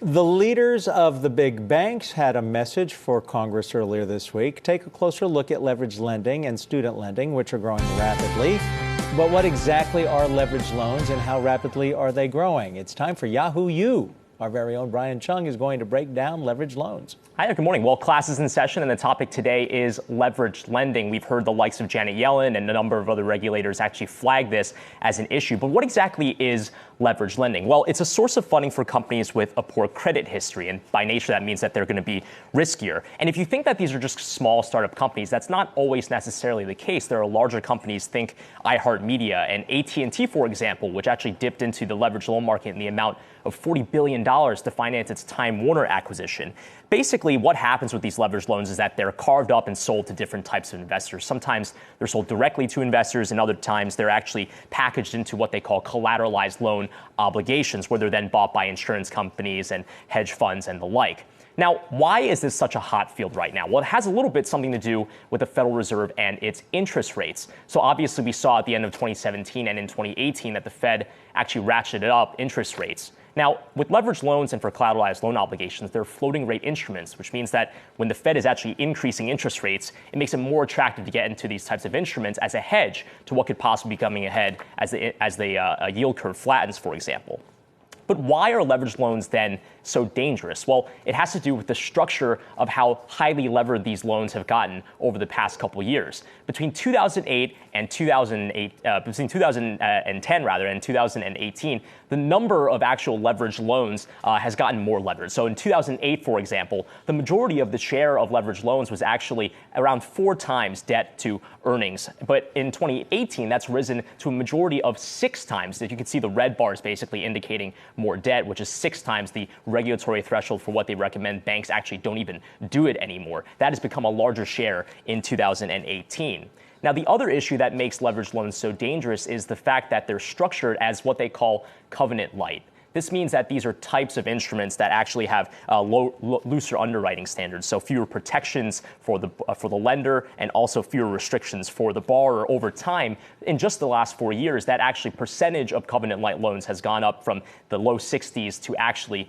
The leaders of the big banks had a message for Congress earlier this week. Take a closer look at leveraged lending and student lending, which are growing rapidly. But what exactly are leveraged loans and how rapidly are they growing? It's time for Yahoo You. Our very own Brian Cheung is going to break down leveraged loans. Hi there, good morning. Well, class is in session, and the topic today is leveraged lending. We've heard the likes of Janet Yellen and a number of other regulators actually flag this as an issue. But what exactly is leveraged lending? Well, it's a source of funding for companies with a poor credit history, and by nature that means that they're going to be riskier. And if you think that these are just small startup companies, that's not always necessarily the case. There are larger companies, think iHeartMedia and AT&T, for example, which actually dipped into the leveraged loan market in the amount of $40 billion to finance its Time Warner acquisition. Basically, what happens with these leveraged loans is that they're carved up and sold to different types of investors. Sometimes they're sold directly to investors, and other times they're actually packaged into what they call collateralized loan obligations, where they're then bought by insurance companies and hedge funds and the like. Now, why is this such a hot field right now? Well, it has a little bit something to do with the Federal Reserve and its interest rates. So obviously, we saw at the end of 2017 and in 2018 that the Fed actually ratcheted up interest rates. Now, with leveraged loans and for collateralized loan obligations, they're floating rate instruments, which means that when the Fed is actually increasing interest rates, it makes it more attractive to get into these types of instruments as a hedge to what could possibly be coming ahead as the yield curve flattens, for example. But why are leveraged loans then so dangerous? Well, it has to do with the structure of how highly levered these loans have gotten over the past couple of years. Between 2008 and 2010 and 2018, the number of actual leveraged loans has gotten more leveraged. So in 2008, for example, the majority of the share of leveraged loans was actually around 4 times debt to earnings. But in 2018, that's risen to a majority of 6 times. As you can see, the red bars basically indicating more debt, which is 6 times the regulatory threshold for what they recommend. Banks actually don't even do it anymore. That has become a larger share in 2018. Now, the other issue that makes leveraged loans so dangerous is the fact that they're structured as what they call covenant light. This means that these are types of instruments that actually have looser underwriting standards, so fewer protections for the lender and also fewer restrictions for the borrower. Over time, in just the last 4 years, that actually percentage of covenant-light loans has gone up from the low 60s to actually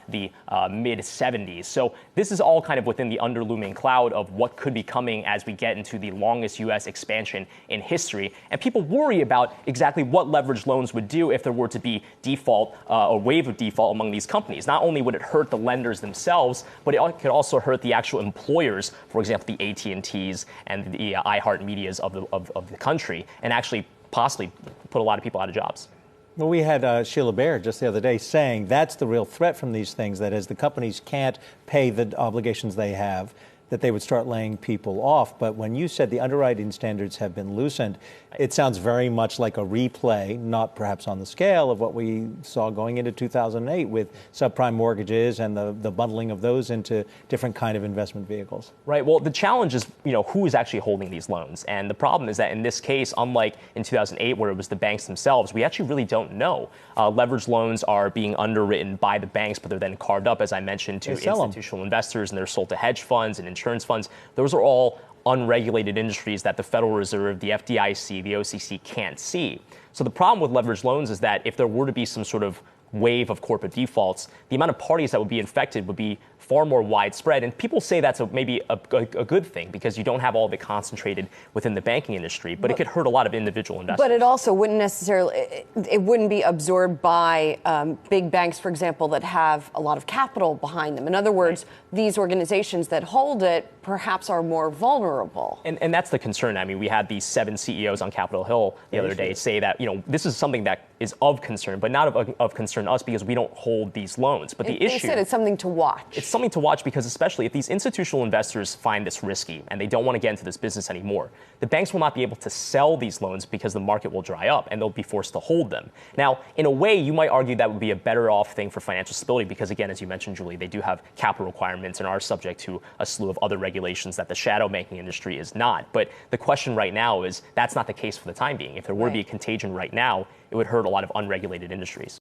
the mid 70s. So this is all kind of within the underlooming cloud of what could be coming as we get into the longest U.S. expansion in history. And people worry about exactly what leveraged loans would do if there were to be default, a wave of default among these companies. Not only would it hurt the lenders themselves, but it could also hurt the actual employers, for example, the AT&Ts and the iHeartMedias of the country, and actually possibly put a lot of people out of jobs. Well, we had Sheila Bair just the other day saying that's the real threat from these things, that is, the companies can't pay the obligations they have, that they would start laying people off. But when you said the underwriting standards have been loosened, it sounds very much like a replay, not perhaps on the scale of what we saw going into 2008 with subprime mortgages and the bundling of those into different kind of investment vehicles. Right. Well, the challenge is, who is actually holding these loans? And the problem is that in this case, unlike in 2008 where it was the banks themselves, we actually really don't know. Leveraged loans are being underwritten by the banks, but they're then carved up, as I mentioned, to institutional investors, and they're sold to hedge funds and insurance funds. Those are all unregulated industries that the Federal Reserve, the FDIC, the OCC can't see. So the problem with leveraged loans is that if there were to be some sort of wave of corporate defaults, the amount of parties that would be infected would be far more widespread. And people say that's maybe a good thing because you don't have all of it concentrated within the banking industry, but it could hurt a lot of individual investors. But it also wouldn't necessarily, it wouldn't be absorbed by big banks, for example, that have a lot of capital behind them. In other words, these organizations that hold it perhaps are more vulnerable. And that's the concern. I mean, we had these 7 CEOs on Capitol Hill the other day say that, this is something that is of concern, but not of concern to us because we don't hold these loans. But the issue— They said it's something to watch. It's something to watch because especially if these institutional investors find this risky and they don't want to get into this business anymore, the banks will not be able to sell these loans because the market will dry up and they'll be forced to hold them. Now, in a way, you might argue that would be a better off thing for financial stability because, again, as you mentioned, Julie, they do have capital requirements and are subject to a slew of other regulations that the shadow banking industry is not. But the question right now is that's not the case for the time being. If there were to be a contagion right now, it would hurt a lot of unregulated industries.